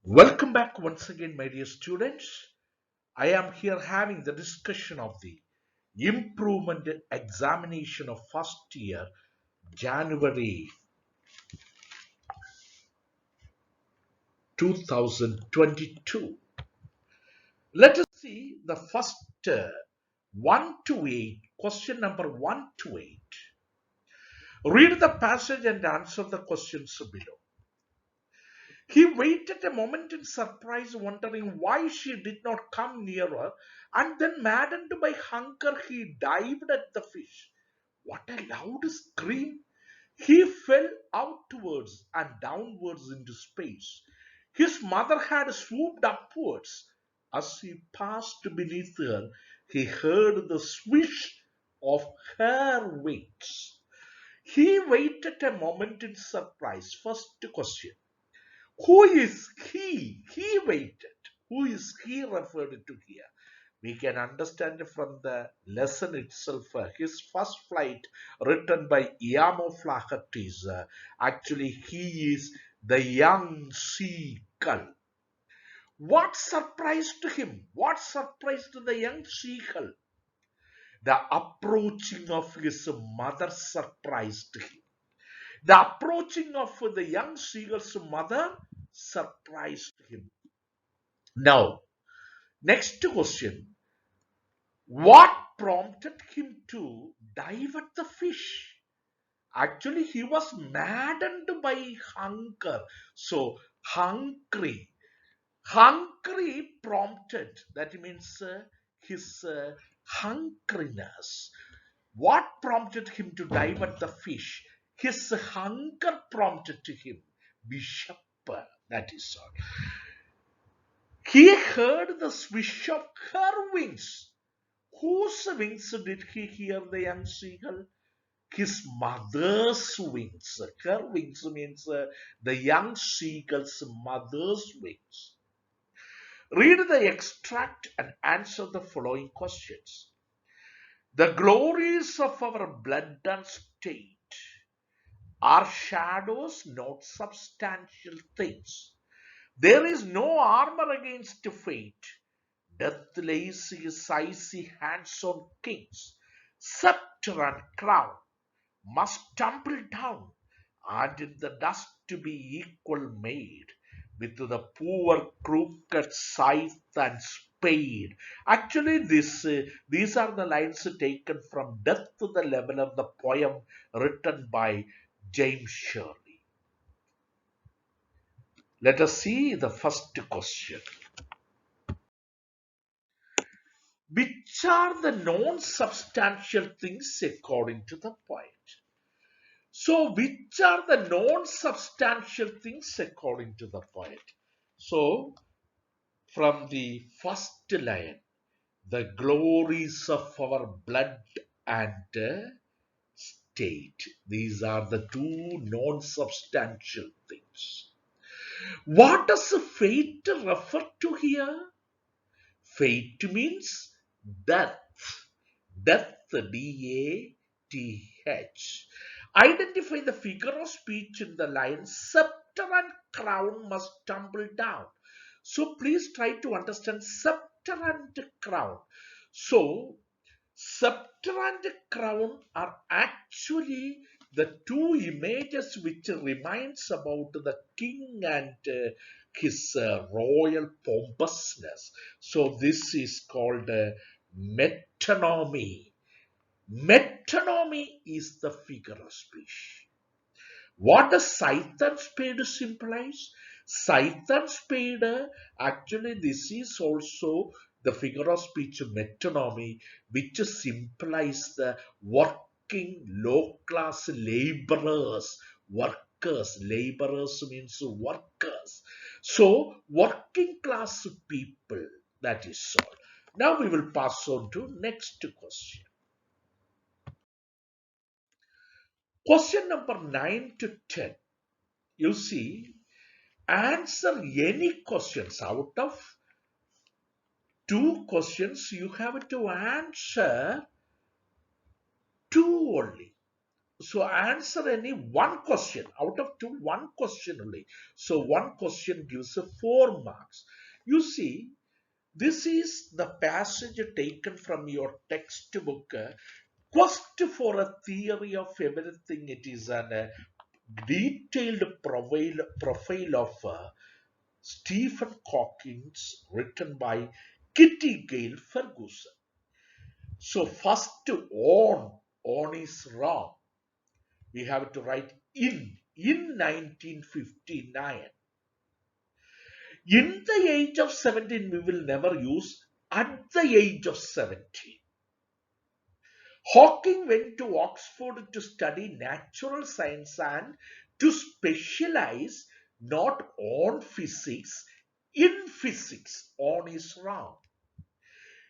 Welcome back once again, my dear students. I am here having the discussion of the improvement examination of first year, January 2022. Let us see the first 1 to 8, question number 1 to 8. Read the passage and answer the questions below. He waited a moment in surprise, wondering why she did not come nearer, and then, maddened by hunger, he dived at the fish. What a loud scream! He fell outwards and downwards into space. His mother had swooped upwards. As he passed beneath her, he heard the swish of her wings. He waited a moment in surprise. First question. Who is he? He waited. Who is he referred to here? We can understand from the lesson itself. His first flight, written by Iamo Flaherty, actually he is the young seagull. What surprised him? What surprised the young seagull? The approaching of his mother surprised him. The approaching of the young seagull's mother surprised him. Now, next question. What prompted him to dive at the fish? Actually, he was maddened by hunger. So, hungry. Hungry prompted. That means his hungriness. What prompted him to dive at the fish? His hunger prompted him. Bishop, that is all. He heard the swish of her wings. Whose wings did he hear, the young seagull? His mother's wings. Her wings means the young seagull's mother's wings. Read the extract and answer the following questions. The glories of our blood and state are shadows, not substantial things. There is no armor against fate. Death lays his icy hands on kings. Scepter and crown must tumble down, and in the dust to be equal made with the poor crooked scythe and spade. Actually, these are the lines taken from Death to the Leveler, the poem written by James Shirley. Let us see the first question. Which are the non-substantial things according to the poet? So, which are the non-substantial things according to the poet? So, from the first line, the glories of our blood and state. These are the two non-substantial things. What does fate refer to here? Fate means death. Death, D-A-T-H. Identify the figure of speech in the line, scepter and crown must tumble down. So please try to understand scepter and crown. So scepter and crown are actually the two images which reminds about the king and his royal pompousness. So this is called metonymy. Metonymy is the figure of speech. What does scythe and spade symbolize? Scythe and spade, actually this is also the figure of speech metonymy, which symbolize the working low class laborers. Workers, laborers means workers. So working class people, that is all. Now we will pass on to next question. Question number 9 to 10. You see, answer any questions. Out of two questions, you have to answer two only. So answer any one question out of two, one question only. So one question gives 4 marks. You see, this is the passage taken from your textbook. Quest for a theory of everything. It is a detailed profile of Stephen Hawking, written by Kitty Gale Ferguson. So first on is wrong. We have to write in 1959. In the age of 17, we will never use at the age of 17. Hawking went to Oxford to study natural science and to specialize not on physics, in physics. On is wrong.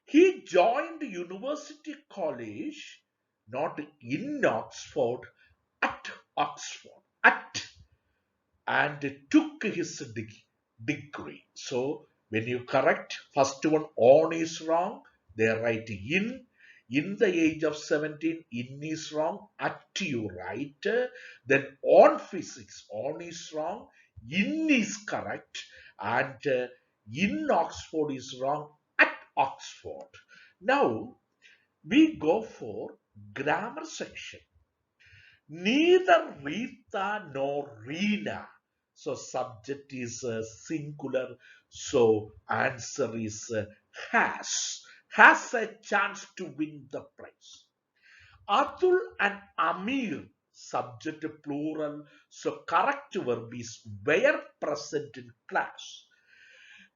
He joined University College, not in Oxford, at Oxford, and took his degree. So when you correct first one, on is wrong, they write in the age of 17, in is wrong, at you write, then on physics, on is wrong, in is correct, and in Oxford is wrong, at Oxford. Now we go for grammar section. Neither Rita nor Rina. So subject is singular. So answer is has a chance to win the prize. Atul and Amir, subject plural. So correct verb is were present in class.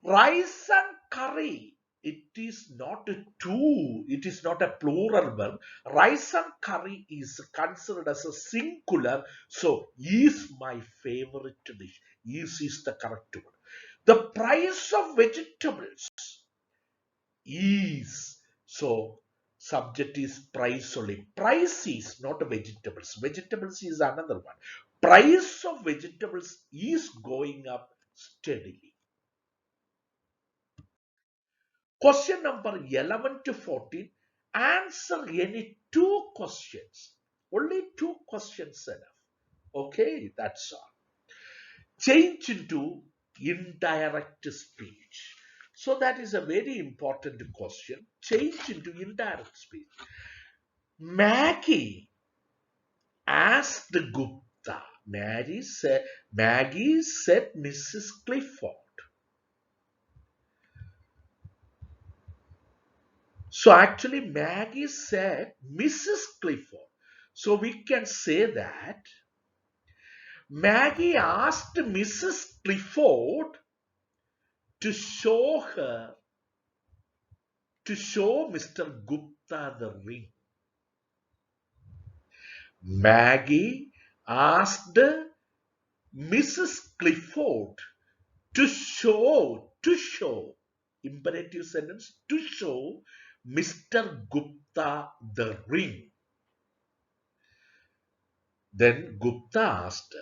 Rice and curry. It is not a two, it is not a plural verb. Rice and curry is considered as a singular. So, is my favorite dish. Is the correct word. The price of vegetables is. So, subject is price only. Price is not vegetables. Vegetables is another one. Price of vegetables is going up steadily. Question number 11 to 14. Answer any two questions. Only two questions enough. Okay, that's all. Change into indirect speech. So that is a very important question. Change into indirect speech. Maggie asked Gupta. Maggie said Mrs. Clifford. So actually Maggie said Mrs. Clifford. So we can say that Maggie asked Mrs. Clifford to show Mr. Gupta the ring. Maggie asked Mrs. Clifford to show, imperative sentence, to show Mr. Gupta the ring. Then Gupta asked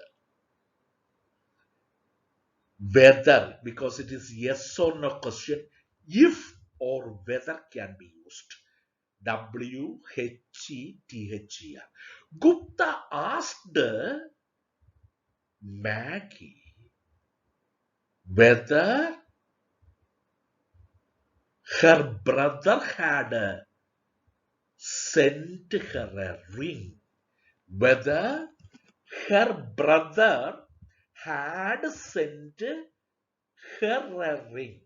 whether, because it is yes or no question, if or whether can be used. WHETHER. Gupta asked Maggie whether her brother had sent her a ring. Whether her brother had sent her a ring.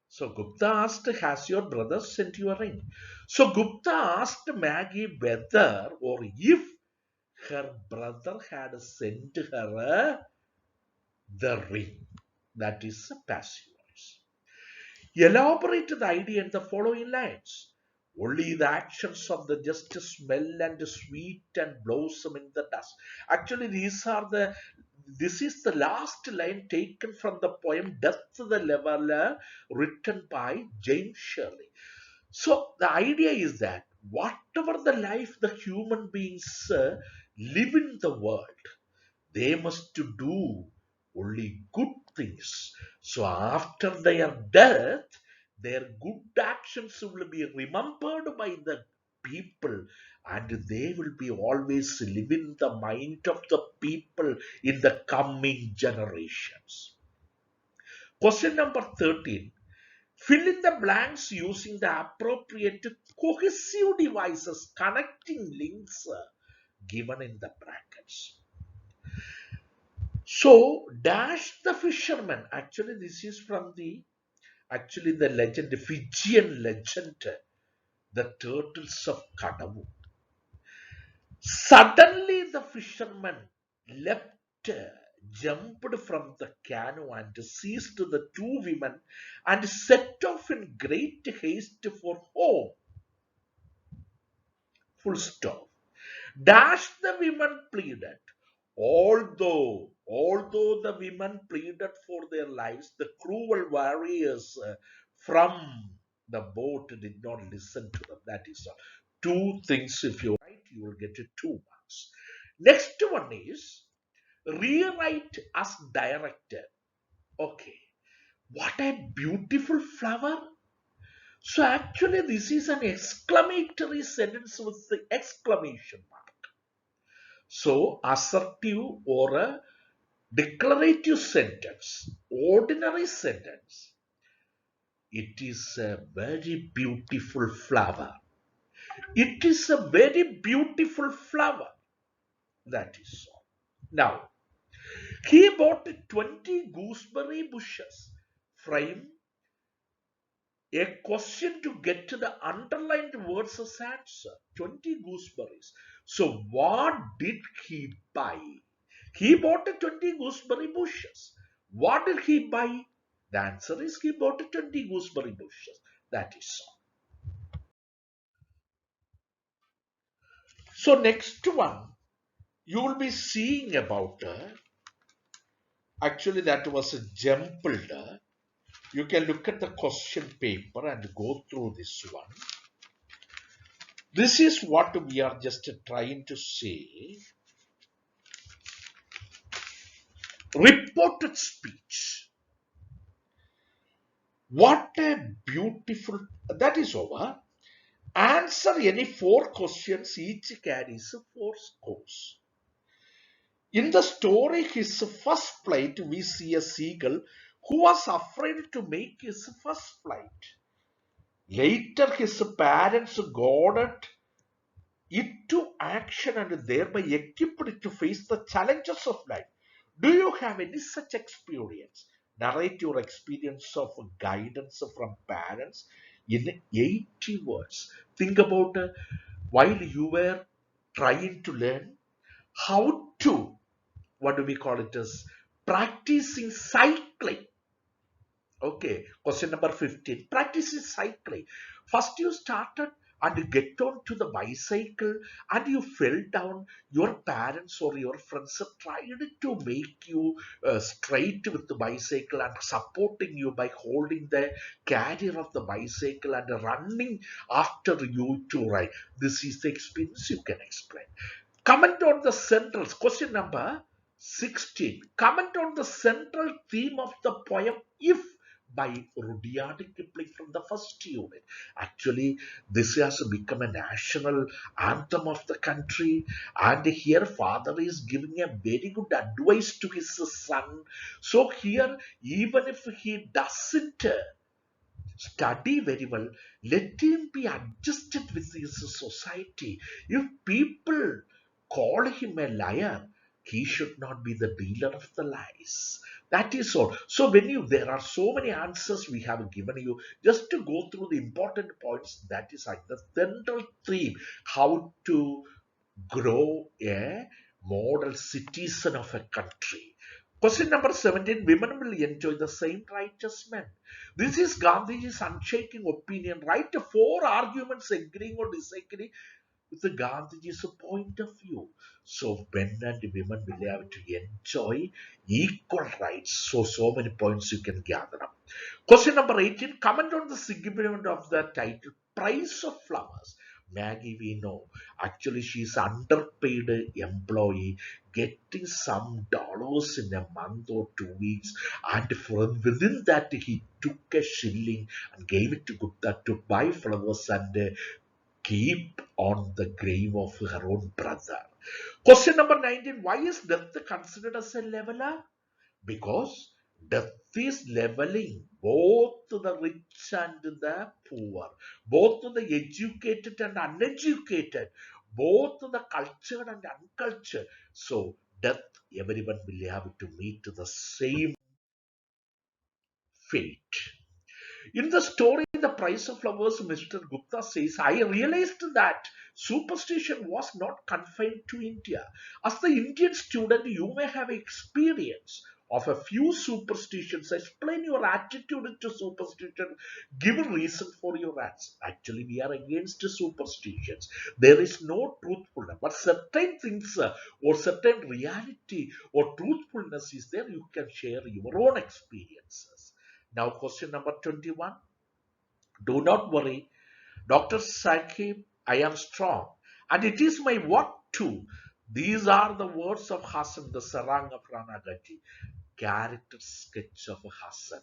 So Gupta asked, has your brother sent you a ring? So Gupta asked Maggie whether or if her brother had sent her the ring. That is a passive voice. Elaborate the idea in the following lines. Only the actions of the just smell and sweet and blossom in the dust. Actually, this is the last line taken from the poem Death to the Leveler, written by James Shirley. So the idea is that whatever the life the human beings live in the world, they must do only good things. So after their death, their good actions will be remembered by the people, and they will be always living the mind of the people in the coming generations. Question number 13. Fill in the blanks using the appropriate cohesive devices, connecting links given in the brackets. So, Dash the fisherman. Actually, this is from the legend, the Fijian legend, the turtles of Kadavu. Suddenly, the fisherman leapt, jumped from the canoe and seized the two women and set off in great haste for home. Full stop. Dash the women pleaded. Although the women pleaded for their lives, the cruel warriors from the boat did not listen to them. That is all. Two things, if you write, you will get 2 marks. Next one is rewrite as directed. Okay. What a beautiful flower. So actually this is an exclamatory sentence with the exclamation mark. So assertive or a declarative sentence, ordinary sentence. It is a very beautiful flower. It is a very beautiful flower. That is all. Now, he bought 20 gooseberry bushes. Frame a question to get to the underlined words as answer. 20 gooseberries. So what did he buy? He bought 20 gooseberry bushes. What did he buy? The answer is he bought 20 gooseberry bushes. That is all. So next one, you will be seeing about, actually that was a jumbled. You can look at the question paper and go through this one. This is what we are just trying to say. Reported speech. What a beautiful, that is over. Answer any 4 questions, each carries 4 scores. In the story, his first flight, we see a seagull who was afraid to make his first flight. Later, his parents goaded it to action and thereby equipped it to face the challenges of life. Do you have any such experience? Narrate your experience of guidance from parents in 80 words. Think about while you were trying to learn how to, what do we call it as, practicing cycling. Okay, question number 15. Practice is cycling. First you started and you get on to the bicycle and you fell down. Your parents or your friends tried to make you straight with the bicycle and supporting you by holding the carrier of the bicycle and running after you to ride. This is the experience you can explain. Comment on the centrals. Question number 16. Comment on the central theme of the poem If by Rudyard Kipling from the first unit. Actually, this has become a national anthem of the country, and here father is giving a very good advice to his son. So here, even if he doesn't study very well, let him be adjusted with his society. If people call him a liar, he should not be the dealer of the lies. That is all. So there are so many answers we have given you, just to go through the important points. That is like the central theme, how to grow a model citizen of a country. Question number 17. Women will enjoy the same right as men. This is Gandhiji's unshaking opinion. Write 4 arguments agreeing or disagreeing with the Gandhiji's point of view. So men and women will have to enjoy equal rights. So many points you can gather up. Question number 18. Comment on the significance of the title Price of Flowers. Maggie, we know. Actually, she's underpaid employee, getting some dollars in a month or 2 weeks, and from within that he took a shilling and gave it to Gupta to buy flowers and keep on the grave of her own brother. Question number 19. Why is death considered as a leveler? Because death is leveling both to the rich and the poor, both to the educated and uneducated, both to the cultured and uncultured. So death, everyone will have to meet the same fate. In the story, The Price of Flowers, Mr. Gupta says, I realized that superstition was not confined to India. As the Indian student, you may have experience of a few superstitions. Explain your attitude to superstition. Give a reason for your answer. Actually, we are against superstitions. There is no truthfulness, but certain things or certain reality or truthfulness is there. You can share your own experiences. Now, question number 21. Do not worry, Dr. Sakib, I am strong, and it is my work too. These are the words of Hassan, the Sarang of Ranagaji, character sketch of Hassan.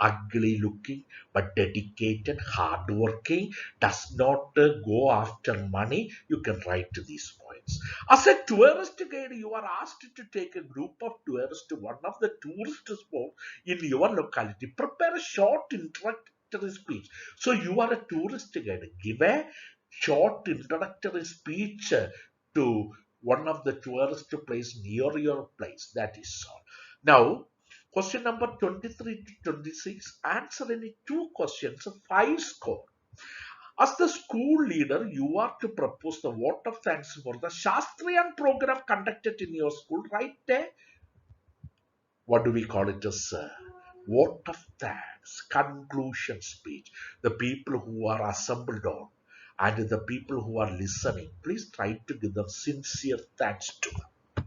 Ugly looking but dedicated, hardworking, does not go after money. You can write to these points. As a tourist guide, you are asked to take a group of tourists to one of the tourist spots in your locality. Prepare a short introductory speech. So you are a tourist guide. Give a short introductory speech to one of the tourist place near your place. That is all. Now, question number 23 to 26, answer any two questions, 5 score. As the school leader, you are to propose the vote of thanks for the Shastriyan program conducted in your school, right? What do we call it as vote of thanks, conclusion speech. The people who are assembled on and the people who are listening, please try to give them sincere thanks to them.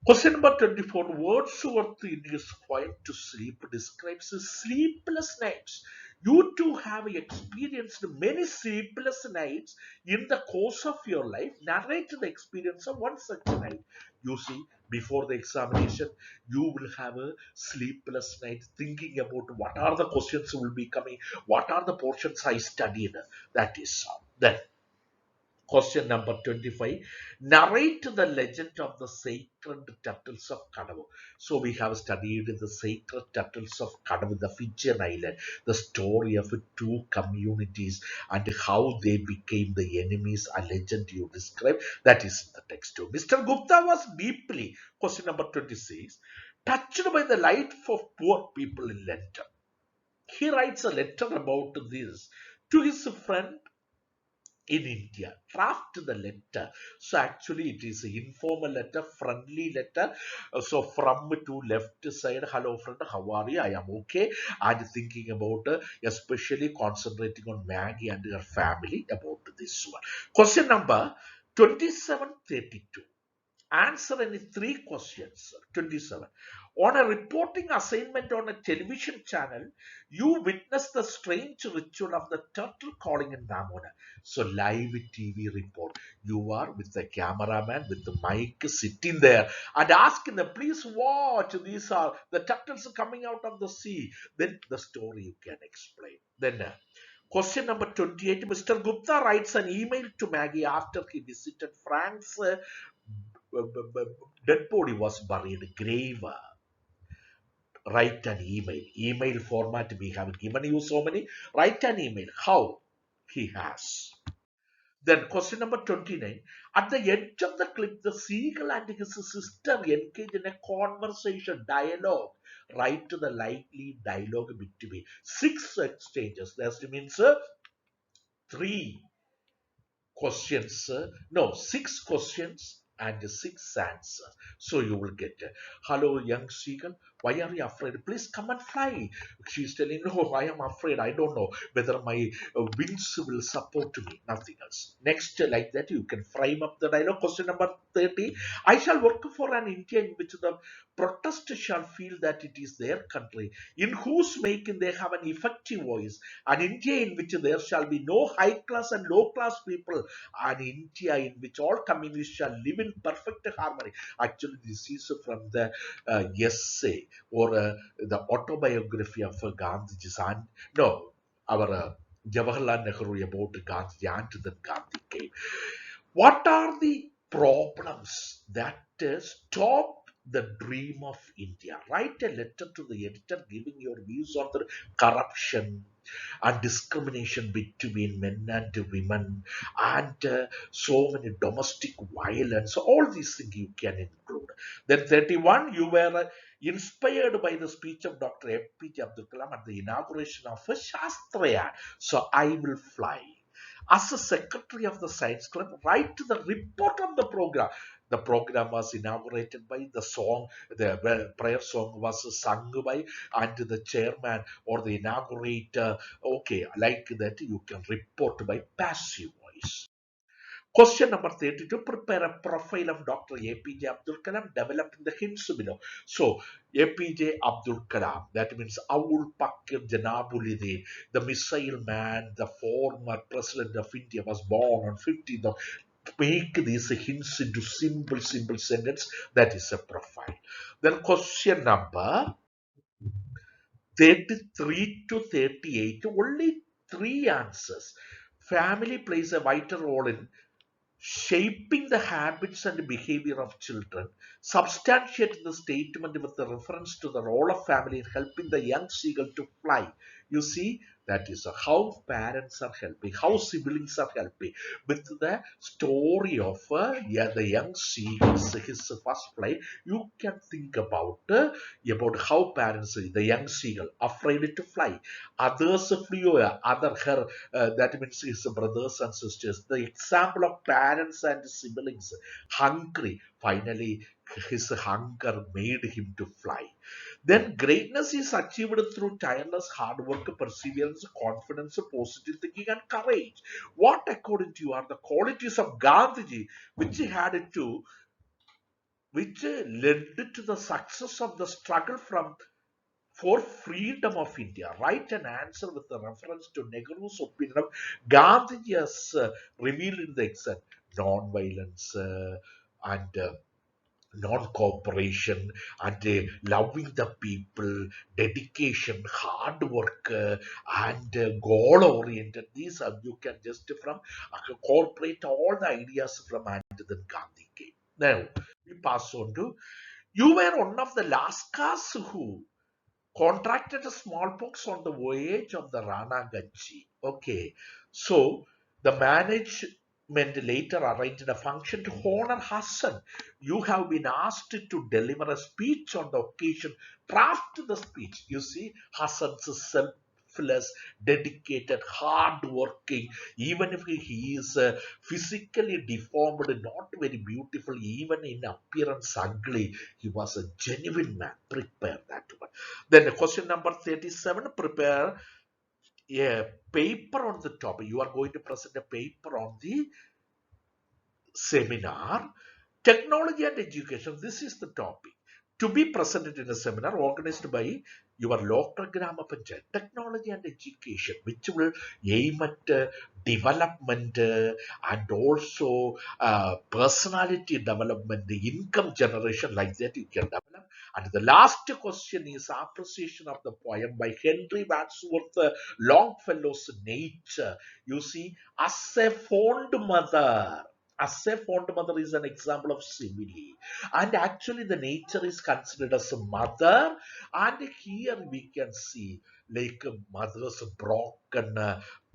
Question number 24. Wordsworth in his Quiet to Sleep describes his sleepless nights. You too have experienced many sleepless nights in the course of your life. Narrate the experience of one such night. You see, before the examination, you will have a sleepless night thinking about what are the questions will be coming, what are the portions I studied. That is all. Then question number 25. Narrate the legend of the sacred turtles of Kadavu. So we have studied the sacred turtles of Kadavu, the Fijian island, the story of two communities and how they became the enemies, a legend you describe. That is in the text too. Mr. Gupta was deeply, question number 26, touched by the life of poor people in London. He writes a letter about this to his friend in India. Draft the letter. So actually it is an informal letter, friendly letter. So from to left side, hello friend, how are you? I am okay. And thinking about especially concentrating on Maggie and her family about this one. Question number 2732. Answer any three questions. 27. On a reporting assignment on a television channel, you witness the strange ritual of the turtle calling in Namona. So, live TV report. You are with the cameraman with the mic sitting there and asking them, please watch. These are the turtles coming out of the sea. Then the story you can explain. Then question number 28. Mr. Gupta writes an email to Maggie after he visited Frank's dead body was buried, grave. Write an email. Email format we have given you so many. Write an email. How? He has. Then question number 29. At the edge of the cliff, the seagull and his sister engage in a conversation, dialogue. Write the likely dialogue between 6 exchanges. That means 3 questions, no, 6 questions and 6 answers. So you will get, hello, young seagull, why are you afraid? Please come and fly. She's telling, no, I am afraid. I don't know whether my wings will support me. Nothing else. Next, like that, you can frame up the dialogue. Question number 30. I shall work for an India in which the protest shall feel that it is their country, in whose making they have an effective voice. An India in which there shall be no high class and low class people. An India in which all communities shall live in perfect harmony. Actually, this is from the essay or the autobiography of Gandhiji's, and no, our Jawaharlal Nehru about Gandhi and then Gandhi came. What are the problems that stop the dream of India? Write a letter to the editor giving your views on the corruption and discrimination between men and women and so many domestic violence. All these things you can include. Then 31, you were inspired by the speech of Dr. APJ Abdul Kalam at the inauguration of a Shastraya. So I will fly. As a secretary of the Science Club, write the report of the program. The program was inaugurated by the song, the prayer song was sung by, and the chairman or the inaugurator. Okay, like that, you can report by passive voice. Question number 32, prepare a profile of Dr. APJ Abdul Kalam developed in the hints below. So, APJ Abdul Kalam, that means Aul Pakir Janabulidin, the missile man, the former president of India, was born on 15th of. Make these hints into simple sentence. That is a profile. Then question number 33 to 38, only three answers. Family plays a vital role in shaping the habits and behavior of children, substantiating the statement with the reference to the role of family in helping the young seagull to fly. You see, that is how parents are helping, how siblings are helping. With the story of the young seagull, his first flight, you can think about how parents, the young seagull, afraid to fly. Others flew, other her that means his brothers and sisters. The example of parents and siblings hungry. Finally, his hunger made him to fly. Then greatness is achieved through tireless hard work, perseverance, confidence, positive thinking, and courage. What, according to you, are the qualities of Gandhiji which led to the success of the struggle for freedom of India? Write an answer with a reference to Nehru's opinion of Gandhi as revealed in the exam. Non-violence and non-cooperation and loving the people, dedication, hard work, and goal-oriented. These are you can just from incorporate all the ideas from and then Gandhi came. Now we pass on to you were one of the Lascars who contracted smallpox on the voyage of the Rana Ganchi. Okay, so the management later arranged a function to honor Hassan. You have been asked to deliver a speech on the occasion. Draft the speech. You see, Hassan's selfless, dedicated, hard-working. Even if he is physically deformed, not very beautiful, even in appearance ugly, he was a genuine man. Prepare that one. Then question number 37, prepare a paper on the topic. You are going to present a paper on the seminar. Technology and education, this is the topic. To be presented in a seminar organized by your local Grama Panchayat. Technology and education, which will aim at development and also personality development, the income generation, like that you can develop. And the last question is appreciation of the poem by Henry Wadsworth Longfellow's Nature. You see, as a fond mother. As a fond mother is an example of simile. And actually, the nature is considered as a mother. And here we can see like a mother's broken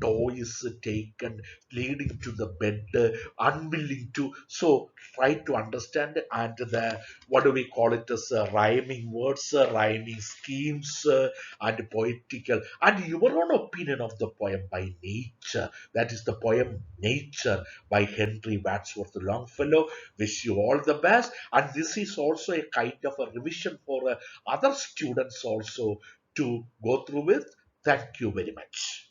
toys taken, leading to the bed, unwilling to. So try to understand and the what do we call it as rhyming words, rhyming schemes, and poetical. And your own opinion of the poem by nature. That is the poem Nature by Henry Wadsworth Longfellow. Wish you all the best. And this is also a kind of a revision for other students also to go through with. Thank you very much.